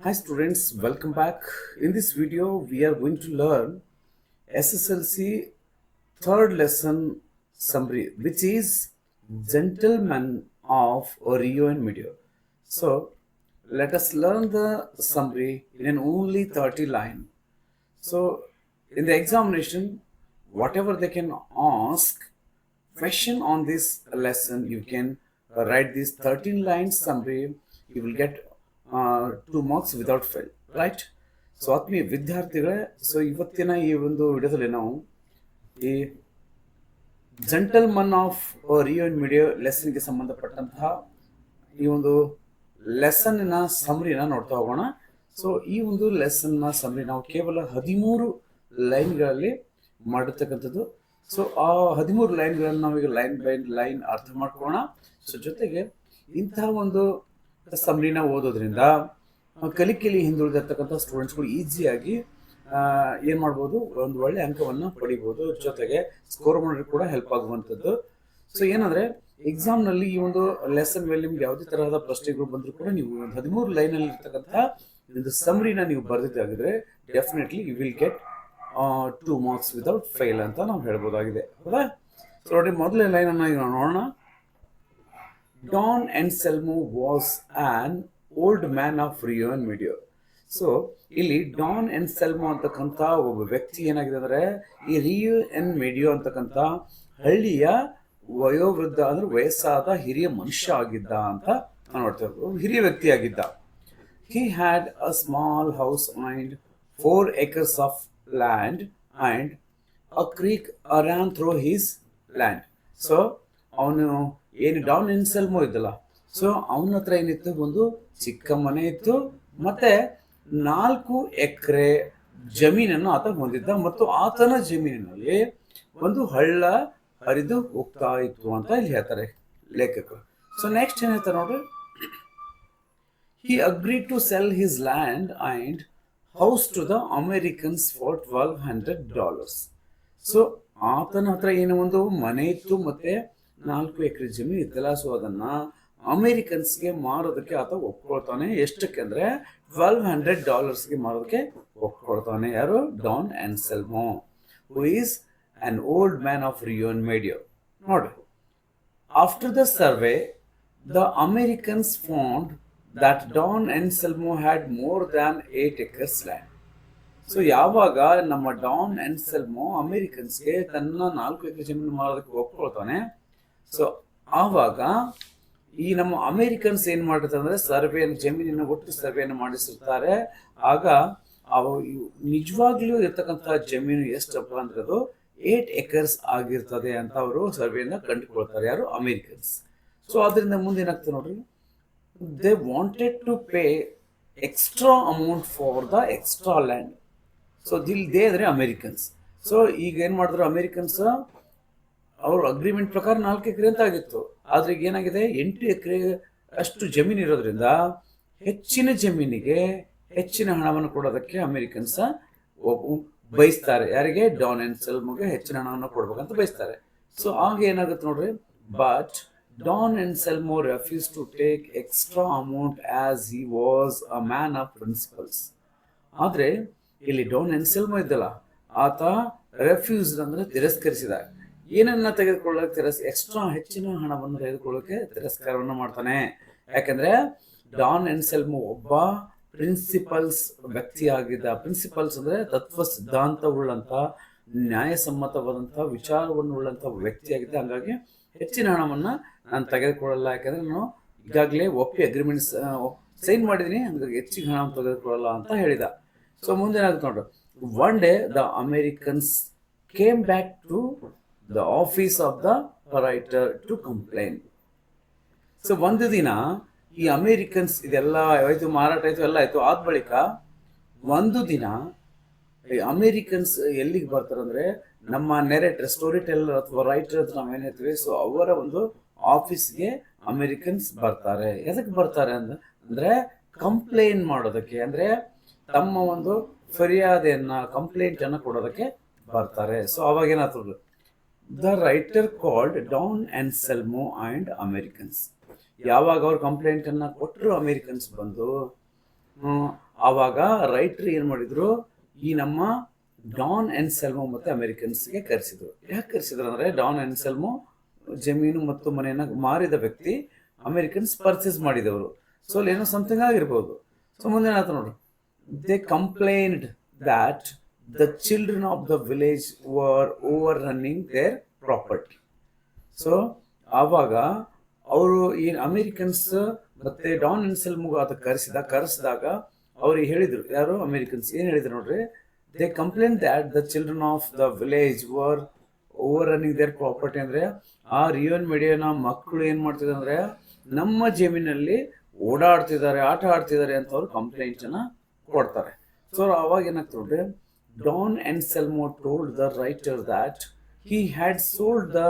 Hi students, welcome back. In this video, we are going to learn SSLC third lesson summary, which is Gentlemen of Rio and Medio. So, let us learn the summary in an only 30 line. So, in the examination, whatever they can ask, question on this lesson, you can write this 13 line summary. You will get 2 marks without fail, right? So ಆತ್ಮೀಯ ವಿದ್ಯಾರ್ಥಿಗಳೇ, so ಇವತ್ತಿನ ಈ ಒಂದು ವಿಡಿಯೋದಲ್ಲಿ ನಾವು ಈ gentleman of Rio and Medio ಲೆಸನ್ಗೆ ಸಂಬಂಧಪಟ್ಟಂತಹ ಈ ಒಂದು ಲೆಸನ್ನ ಸಮರಿನ ನೋಡ್ತಾ ಹೋಗೋಣ. ಸೊ ಈ ಒಂದು ಲೆಸನ್ನ ಸಮರಿ ನಾವು ಕೇವಲ 13 ಲೈನ್ಗಳಲ್ಲಿ ಮಾಡಿರ್ತಕ್ಕಂಥದ್ದು. ಸೊ ಆ 13 ಲೈನ್ಗಳನ್ನು ನಾವೀಗ ಲೈನ್ ಬೈ ಲೈನ್ ಅರ್ಥ ಮಾಡ್ಕೊಳ್ಳೋಣ. ಸೊ ಜೊತೆಗೆ ಇಂತಹ ಒಂದು ಸಮರಿನ ಓದೋದ್ರಿಂದ ಕಲಿಕೆಯಲ್ಲಿ ಹಿಂದುಳಿದಿರ್ತಕ್ಕಂಥ ಸ್ಟೂಡೆಂಟ್ಸ್ಗಳು ಈಸಿಯಾಗಿ ಏನು ಮಾಡ್ಬೋದು, ಒಂದು ಒಳ್ಳೆ ಅಂಕವನ್ನು ಪಡಿಬೋದು, ಜೊತೆಗೆ ಸ್ಕೋರ್ ಮಾಡೋದಕ್ಕೆ ಕೂಡ ಹೆಲ್ಪ್ ಆಗುವಂಥದ್ದು. ಸೊ ಏನಂದರೆ ಎಕ್ಸಾಮ್ನಲ್ಲಿ ಈ ಒಂದು ಲೆಸನ್ ಮೇಲೆ ನಿಮ್ಗೆ ಯಾವುದೇ ತರಹದ ಪ್ರಶ್ನೆಗಳು ಬಂದರೂ ಕೂಡ ನೀವು ಒಂದು 13 ಲೈನಲ್ಲಿ ಇರ್ತಕ್ಕಂಥ ಒಂದು ಸಮರಿನ ನೀವು ಬರೆದಿದ್ದಾಗಿದ್ರೆ definitely you will get 2 marks without fail ಅಂತ ನಾವು ಹೇಳ್ಬೋದಾಗಿದೆ, ಹೌದಾ? ಸೊ ನೋಡಿ, ಮೊದಲನೇ ಲೈನನ್ನು ಈಗ ನೋಡೋಣ. Don Anselmo was an old man of Rio and Medio. So ಇಲ್ಲಿ ಡಾನ್ ಎನ್ಸೆಲ್ಮೋ ಅಂತಕ್ಕಂಥ ಒಬ್ಬ ವ್ಯಕ್ತಿ ಏನಾಗಿದೆ ಅಂದರೆ ಈ ರಿಯೋ ಅಂಡ್ ಮೀಡಿಯೋ ಅಂತಕ್ಕಂಥ ಹಳ್ಳಿಯ ವಯೋವೃದ್ಧ ಅಂದ್ರೆ ವಯಸ್ಸಾದ ಹಿರಿಯ ಮನುಷ್ಯ ಆಗಿದ್ದ ಅಂತ ನಾವು ನೋಡ್ತೇವೆ, ಹಿರಿಯ ವ್ಯಕ್ತಿ ಆಗಿದ್ದ. He had a small house and 4 acres of land and a creek ran through his land. So ಅವನು ಏನು ಡಾನ್ ಎನ್ಸೆಲ್ಮೋ ಇದ್ದಲ್ಲ, ಸೊ ಅವನ ಹತ್ರ ಏನಿತ್ತು, ಒಂದು ಚಿಕ್ಕ ಮನೆ ಇತ್ತು, ಮತ್ತೆ 4 ಎಕರೆ ಜಮೀನನ್ನು ಆತ ಹೊಂದಿದ್ದ, ಮತ್ತು ಆತನ ಜಮೀನಿನಲ್ಲಿ ಒಂದು ಹಳ್ಳ ಹರಿದು ಹೋಗ್ತಾ ಇತ್ತು ಅಂತ ಇಲ್ಲಿ ಹೇಳ್ತಾರೆ ಲೇಖಕರು. ಸೊ ನೆಕ್ಸ್ಟ್ ಏನ್ ಹೇಳ್ತಾರೆ ನೋಡ್ರಿ, he agreed to sell his land and house to the Americans for $1,200. So ಆತನ ಹತ್ರ ಏನೋ ಒಂದು ಮನೆ ಇತ್ತು ಮತ್ತೆ 4 ಎಕರೆ ಜಮೀನು ಇತ್ತಲ್ಲ, ಸೊ ಅದನ್ನ ಅಮೇರಿಕನ್ಸ್ಗೆ ಮಾರೋದಕ್ಕೆ ಆತ ಒಪ್ಕೊಳ್ತಾನೆ. ಎಷ್ಟಕ್ಕೆ ಅಂದ್ರೆ $1,200ಗೆ ಮಾರೋದಕ್ಕೆ ಒಪ್ಕೊಳ್ತಾನೆ. ಯಾರು? Don Anselmo, who is an old man of Rio and Medio. ನೋಡಿ, after the survey, the Americans found that Don Anselmo had more than 8 acres land. So ಯಾವಾಗ ನಮ್ಮ ಡಾನ್ ಎನ್ಸೆಲ್ಮೋ ಅಮೇರಿಕನ್ಸ್ಗೆ ತನ್ನ 4 ಎಕರೆ ಜಮೀನು ಮಾರೋದಕ್ಕೆ ಒಪ್ಕೊಳ್ತಾನೆ, ಸೊ ಆವಾಗ ಈ ನಮ್ಮ ಅಮೇರಿಕನ್ಸ್ ಏನ್ ಮಾಡಿರ್ತಾರೆ ಅಂದ್ರೆ ಸರ್ವೆ, ಜಮೀನಿನ ಒಟ್ಟು ಸರ್ವೆಯನ್ನು ಮಾಡಿಸಿರ್ತಾರೆ. ಆಗ ನಿಜವಾಗ್ಲೂ ಇರ್ತಕ್ಕಂಥ ಜಮೀನು ಎಷ್ಟಪ್ಪ ಅಂದ್ರೆ ಅದು 8 acres ಆಗಿರ್ತದೆ ಅಂತ ಅವರು ಸರ್ವೆಯಿಂದ ಕಂಡುಕೊಳ್ತಾರೆ, ಯಾರು? ಅಮೇರಿಕನ್ಸ್. ಸೊ ಅದರಿಂದ ಮುಂದೆ ಏನಾಗ್ತದೆ ನೋಡ್ರಿ, they wanted to pay extra amount for the extra land. So they ಅಂದ್ರೆ ಅಮೇರಿಕನ್ಸ್. ಸೊ ಈಗ ಏನ್ ಮಾಡಿದ್ರು ಅಮೇರಿಕನ್ಸ್, ಅವ್ರ ಅಗ್ರಿಮೆಂಟ್ ಪ್ರಕಾರ 4 ಎಕರೆ ಅಂತ ಆಗಿತ್ತು, ಆದ್ರೆ ಈಗ ಏನಾಗಿದೆ 8 ಎಕರೆ ಅಷ್ಟು ಜಮೀನು ಇರೋದ್ರಿಂದ ಹೆಚ್ಚಿನ ಜಮೀನಿಗೆ ಹೆಚ್ಚಿನ ಹಣವನ್ನು ಕೊಡೋದಕ್ಕೆ ಅಮೇರಿಕನ್ಸ್ ಬಯಸ್ತಾರೆ. ಯಾರಿಗೆ? ಡಾನ್ ಎನ್ಸೆಲ್ಮೋಗೆ ಹೆಚ್ಚಿನ ಹಣವನ್ನು ಕೊಡ್ಬೇಕಂತ ಬಯಸ್ತಾರೆ. ಸೊ ಆಗ ಏನಾಗುತ್ತೆ ನೋಡ್ರಿ, but Don Anselmo refuse to take extra amount as he was a man of principles. ಆದ್ರೆ ಇಲ್ಲಿ ಡಾನ್ ಎನ್ಸೆಲ್ಮೋ ಇದ್ದಲ್ಲ, ಆತ ರೆಫ್ಯೂಸ್ ಅಂದ್ರೆ ತಿರಸ್ಕರಿಸಿದ. ಏನನ್ನ ತೆಗೆದುಕೊಳ್ಳಕ್ಕೆ ಎಕ್ಸ್ಟ್ರಾ ಹೆಚ್ಚಿನ ಹಣವನ್ನು ತೆಗೆದುಕೊಳ್ಳೋಕೆ ತಿರಸ್ಕಾರವನ್ನು ಮಾಡ್ತಾನೆ. ಯಾಕಂದ್ರೆ ಡಾನ್ ಎನ್ಸೆಲ್ಮೋ ಒಬ್ಬ ಪ್ರಿನ್ಸಿಪಲ್ಸ್ ವ್ಯಕ್ತಿ ಆಗಿದ್ದ. ಪ್ರಿನ್ಸಿಪಲ್ಸ್ ಅಂದ್ರೆ ತತ್ವ ಸಿದ್ಧಾಂತವುಳ್ಳಂತ, ನ್ಯಾಯಸಮ್ಮತವಾದಂತಹ ವಿಚಾರವನ್ನು ಉಳ್ಳಂತ ವ್ಯಕ್ತಿ ಆಗಿದ್ದ. ಹಂಗಾಗಿ ಹೆಚ್ಚಿನ ಹಣವನ್ನ ನಾನು ತೆಗೆದುಕೊಳ್ಳಲ್ಲ, ಯಾಕಂದ್ರೆ ನಾನು ಈಗಾಗಲೇ ಒಪ್ಪಿ ಅಗ್ರಿಮೆಂಟ್ ಸೈನ್ ಮಾಡಿದೀನಿ, ಹಂಗಾಗಿ ಹೆಚ್ಚಿನ ಹಣವನ್ನು ತೆಗೆದುಕೊಳ್ಳಲ್ಲ ಅಂತ ಹೇಳಿದ. ಸೊ ಮುಂದೆ ಏನಾಗುತ್ತೆ ನೋಡ್ರಿ, one day the Americans came back to the office of the writer to complain. So ಒಂದು ದಿನ ಈ ಅಮೇರಿಕನ್ಸ್ ಇದೆಲ್ಲ ಆಯ್ತು, ಮಾರಾಟ ಆಯ್ತು, ಎಲ್ಲ ಆಯ್ತು, ಆದ ಬಳಿಕ ಒಂದು ದಿನ ಈ ಅಮೇರಿಕನ್ಸ್ ಎಲ್ಲಿಗೆ ಬರ್ತಾರೆ ಅಂದ್ರೆ ನಮ್ಮ ನೆರೇಟರ್, ಸ್ಟೋರಿ ಟೆಲ್ಲರ್ ಅಥವಾ ರೈಟರ್ ಅಂತ ನಾವೇನ್ ಹೇಳ್ತೀವಿ, ಸೊ ಅವರ ಒಂದು ಆಫೀಸ್ಗೆ ಅಮೇರಿಕನ್ಸ್ ಬರ್ತಾರೆ. ಎದಕ್ಕೆ ಬರ್ತಾರೆ ಅಂದ್ರೆ ಕಂಪ್ಲೇಂಟ್ ಮಾಡೋದಕ್ಕೆ, ಅಂದ್ರೆ ತಮ್ಮ ಒಂದು ಫರಿಯಾದೆಯನ್ನ, ಕಂಪ್ಲೇಂಟ್ ಅನ್ನ ಕೊಡೋದಕ್ಕೆ ಬರ್ತಾರೆ. ಸೊ ಅವಾಗ ಏನಾಗ್ತದೆ, the writer called Don Anselmo and Americans. ಯಾವಾಗ ಅವ್ರ ಕಂಪ್ಲೇಂಟ್ ಅನ್ನ ಕೊಟ್ಟರು ಅಮೇರಿಕನ್ಸ್ ಬಂದು, ಆವಾಗ ರೈಟ್ರು ಏನು ಮಾಡಿದ್ರು, ಈ ನಮ್ಮ ಡಾನ್ ಎನ್ಸೆಲ್ಮೋ ಮತ್ತು ಅಮೆರಿಕನ್ಸ್ಗೆ ಕರೆಸಿದ್ರು. ಯಾಕೆ ಕರೆಸಿದ್ರು ಅಂದರೆ, ಡಾನ್ ಎನ್ಸೆಲ್ಮೋ ಜಮೀನು ಮತ್ತು ಮನೆಯನ್ನು ಮಾರಿದ ವ್ಯಕ್ತಿ, ಅಮೆರಿಕನ್ಸ್ ಪರ್ಚೇಸ್ ಮಾಡಿದವರು. ಸೊ ಅಲ್ಲಿ ಏನೋ ಸಮಥಿಂಗ್ ಆಗಿರ್ಬೋದು. ಸೊ ಮುಂದೆ ಏನಾಯ್ತು ನೋಡ್ರಿ, they complained that the children of the village were over running their property. So ಆವಾಗ ಅವರು ಈ ಅಮೇರಿಕನ್ಸ್ ಮತ್ತೆ ಡಾನ್ ಎನ್ಸೆಲ್ಮೋ ಅದು ಕರೆಸಿದಾಗ ಅವ್ರಿಗೆ ಹೇಳಿದ್ರು, ಯಾರು ಅಮೇರಿಕನ್ಸ್ ಏನು ಹೇಳಿದ್ರು ನೋಡ್ರಿ, they complain that the children of the village were over running their property. ಅಂದರೆ ಆ ರಿಯೋನ್ ಮೆಡಿಯೋನ ಮಕ್ಕಳು ಏನು ಮಾಡ್ತಿದ್ದಾರೆ ಅಂದರೆ, ನಮ್ಮ ಜಮೀನಲ್ಲಿ ಓಡಾಡ್ತಿದ್ದಾರೆ, ಆಟ ಆಡ್ತಿದ್ದಾರೆ ಅಂತ ಅವ್ರು ಕಂಪ್ಲೇಂಟನ್ನು ಕೊಡ್ತಾರೆ. ಸೊ ಅವಾಗ ಏನಾಗ್ತದೆ ನೋಡ್ರಿ, Don Anselmo told the writer that he had sold the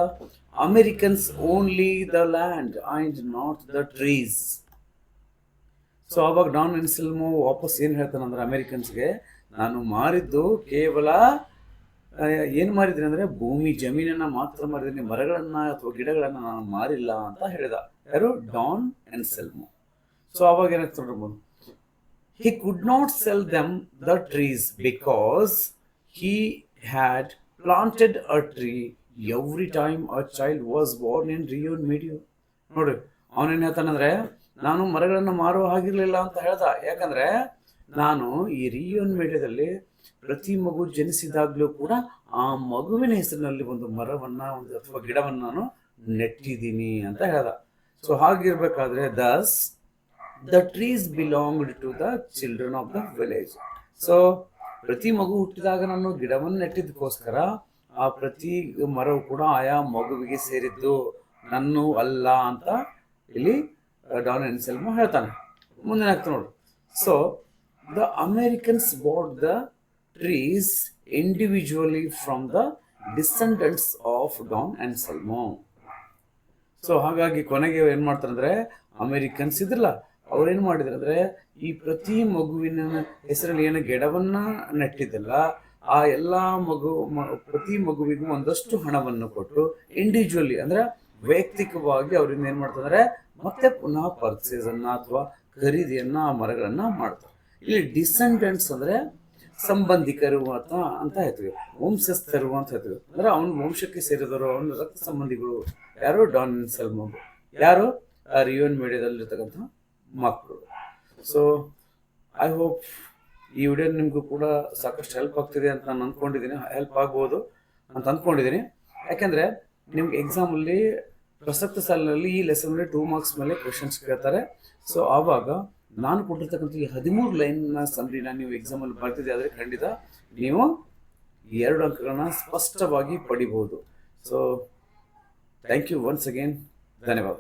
Americans only the land and not the trees. So ಅವಾಗ ಡಾನ್ ಎನ್ಸೆಲ್ಮೋ ವಾಪಸ್ ಏನು ಹೇಳ್ತಾನಂದ್ರೆ ಅಮೇರಿಕನ್ಸ್ಗೆ, ನಾನು ಮಾರಿದ್ದು ಕೇವಲ ಏನು ಮಾರಿದ್ದೀನಿ ಅಂದರೆ ಭೂಮಿ ಜಮೀನನ್ನು ಮಾತ್ರ ಮಾರಿದ್ದೀನಿ, ಮರಗಳನ್ನು ಅಥವಾ ಗಿಡಗಳನ್ನು ನಾನು ಮಾರಿಲ್ಲ ಅಂತ ಹೇಳಿದ. ಯಾರು? Don Anselmo. ಸೊ ಅವಾಗ ಏನಾಗ್ತದೆ ನೋಡ್ಬೋದು, he could not sell them the trees because he had planted a tree every time a child was born in Rio Medio. ನೋಡ್ರಿ, ಅವನೇನು ಹೇಳ್ತಾನಂದ್ರೆ, ನಾನು ಮರಗಳನ್ನು ಮಾರುವ ಹಾಗಿರ್ಲಿಲ್ಲ ಅಂತ ಹೇಳ್ದ. ಯಾಕಂದ್ರೆ ನಾನು ಈ ರಿಯೋನ್ ಮೀಡಿಯಾದಲ್ಲಿ ಪ್ರತಿ ಮಗು ಜನಿಸಿದಾಗ್ಲೂ ಕೂಡ ಆ ಮಗುವಿನ ಹೆಸರಿನಲ್ಲಿ ಒಂದು ಮರವನ್ನ ಅಥವಾ ಗಿಡವನ್ನು ನಾನು ನೆಟ್ಟಿದ್ದೀನಿ ಅಂತ ಹೇಳ್ದ. ಸೊ ಹಾಗಿರ್ಬೇಕಾದ್ರೆ thus the trees belonged to the children of the village. So ಪ್ರತಿ ಮಗು ಹುಟ್ಟಿದಾಗ ನಾನು ಗಿಡವನ್ನು ನೆಟ್ಟಿದ್ದಕ್ಕೋಸ್ಕರ ಆ ಪ್ರತಿ ಮರವು ಕೂಡ ಆಯಾ ಮಗುವಿಗೆ ಸೇರಿದ್ದು, ನನ್ನೂ ಅಲ್ಲ ಅಂತ ಇಲ್ಲಿ ಡಾನ್ ಎನ್ಸೆಲ್ಮೋ ಹೇಳ್ತಾನೆ. ಮುಂದೆ ಆಗ್ತಾನೆ ನೋಡ್ರಿ, so the Americans bought the trees individually from the descendants of Don Anselmo. So ಹಾಗಾಗಿ ಕೊನೆಗೆ ಏನು ಮಾಡ್ತಾರೆ ಅಂದರೆ, ಅಮೇರಿಕನ್ಸ್ ಇದ್ರಲ್ಲ ಅವ್ರೇನು ಮಾಡಿದ್ರು ಅಂದರೆ, ಈ ಪ್ರತಿ ಮಗುವಿನ ಹೆಸರಲ್ಲಿ ಏನು ಗಿಡವನ್ನ ನೆಟ್ಟಿದ್ದಲ್ಲ, ಆ ಎಲ್ಲ ಪ್ರತಿ ಮಗುವಿಗೂ ಒಂದಷ್ಟು ಹಣವನ್ನು ಕೊಟ್ಟು ಇಂಡಿವಿಜುವಲಿ ಅಂದರೆ ವೈಯಕ್ತಿಕವಾಗಿ ಅವ್ರಿಂದ ಏನು ಮಾಡ್ತಾರೆ, ಮತ್ತೆ ಪುನಃ ಪರ್ಚೇಸನ್ನು ಅಥವಾ ಖರೀದಿಯನ್ನ ಆ ಮರಗಳನ್ನ ಮಾಡ್ತಾರೆ. ಇಲ್ಲಿ ಡಿಸೆಂಡೆಂಟ್ಸ್ ಅಂದರೆ ಸಂಬಂಧಿಕರು ಅಂತ ಹೇಳ್ತೀವಿ, ವಂಶಸ್ಥರು ಅಂತ ಹೇಳ್ತೀವಿ. ಅಂದರೆ ಅವನ ವಂಶಕ್ಕೆ ಸೇರಿದವರು, ಅವನ ರಕ್ತ ಸಂಬಂಧಿಗಳು. ಯಾರು? ಡಾನ್ ಎನ್ಸೆಲ್ಮೋ. ಯಾರು? ಆ ರಿಯೋನ್ ಮೀಡಿಯಾದಲ್ಲಿರ್ತಕ್ಕಂಥ ಮಕ್ಕಳು. ಸೊ ಐ ಹೋಪ್ ಈ ವಿಡಿಯೋ ನಿಮಗೂ ಕೂಡ ಸಾಕಷ್ಟು ಹೆಲ್ಪ್ ಆಗ್ತಿದೆ ಅಂತ ನಾನು ಅಂದ್ಕೊಂಡಿದ್ದೀನಿ, ಹೆಲ್ಪ್ ಆಗ್ಬೋದು ಅಂತ ಅಂದ್ಕೊಂಡಿದ್ದೀನಿ. ಯಾಕೆಂದರೆ ನಿಮ್ಗೆ ಎಕ್ಸಾಮಲ್ಲಿ ಪ್ರಸಕ್ತ ಸಾಲಿನಲ್ಲಿ ಈ ಲೆಸನ್ನಲ್ಲಿ 2 ಮಾರ್ಕ್ಸ್ ಮೇಲೆ ಕ್ವೆಶನ್ಸ್ ಕೇಳ್ತಾರೆ. ಸೊ ಆವಾಗ ನಾನು ಕೊಟ್ಟಿರ್ತಕ್ಕಂಥ ಈ 13 ಲೈನ್ನ ಸಮ್ರಿನ ನೀವು ಎಕ್ಸಾಮಲ್ಲಿ ಬರ್ತಿದೆ ಆದರೆ ಖಂಡಿತ ನೀವು 2 ಅಂಕಗಳನ್ನ ಸ್ಪಷ್ಟವಾಗಿ ಪಡಿಬೋದು. So thank you once again, ಧನ್ಯವಾದ.